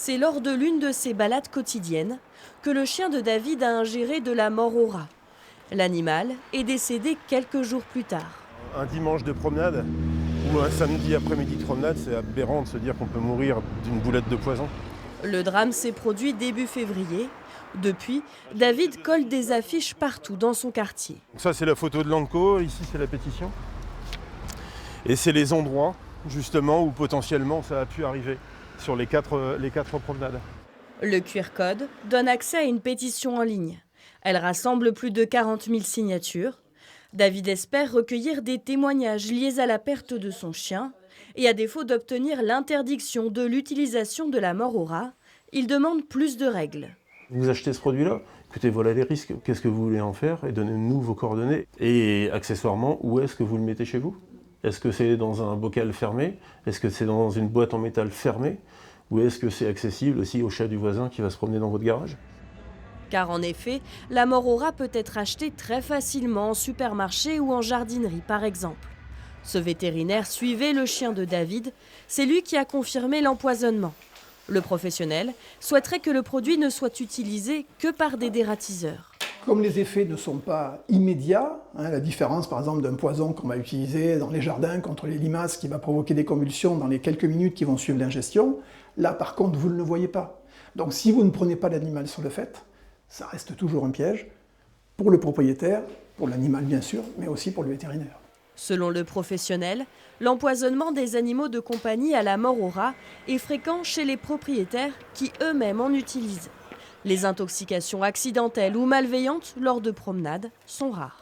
C'est lors de l'une de ses balades quotidiennes que le chien de David a ingéré de la mort au rat. L'animal est décédé quelques jours plus tard. Un dimanche de promenade ou un samedi après-midi de promenade, c'est aberrant de se dire qu'on peut mourir d'une boulette de poison. Le drame s'est produit début février. Depuis, David colle des affiches partout dans son quartier. Ça, c'est la photo de l'Anco, ici c'est la pétition. Et c'est les endroits, justement, où potentiellement ça a pu arriver sur les quatre promenades. Le QR code donne accès à une pétition en ligne. Elle rassemble plus de 40 000 signatures. David espère recueillir des témoignages liés à la perte de son chien. Et à défaut d'obtenir l'interdiction de l'utilisation de la mort au rat, il demande plus de règles. Vous achetez ce produit-là, écoutez, voilà les risques, qu'est-ce que vous voulez en faire et donnez-nous vos coordonnées. Et accessoirement, où est-ce que vous le mettez chez vous? Est-ce que c'est dans un bocal fermé? Est-ce que c'est dans une boîte en métal fermée? Ou est-ce que c'est accessible aussi au chat du voisin qui va se promener dans votre garage? Car en effet, la mort au rat peut être achetée très facilement en supermarché ou en jardinerie par exemple. Ce vétérinaire suivait le chien de David, c'est lui qui a confirmé l'empoisonnement. Le professionnel souhaiterait que le produit ne soit utilisé que par des dératiseurs. Comme les effets ne sont pas immédiats, la différence par exemple d'un poison qu'on va utiliser dans les jardins contre les limaces qui va provoquer des convulsions dans les quelques minutes qui vont suivre l'ingestion, là par contre vous ne le voyez pas. Donc si vous ne prenez pas l'animal sur le fait, ça reste toujours un piège pour le propriétaire, pour l'animal bien sûr, mais aussi pour le vétérinaire. Selon le professionnel, l'empoisonnement des animaux de compagnie à la mort au rat est fréquent chez les propriétaires qui eux-mêmes en utilisent. Les intoxications accidentelles ou malveillantes lors de promenades sont rares.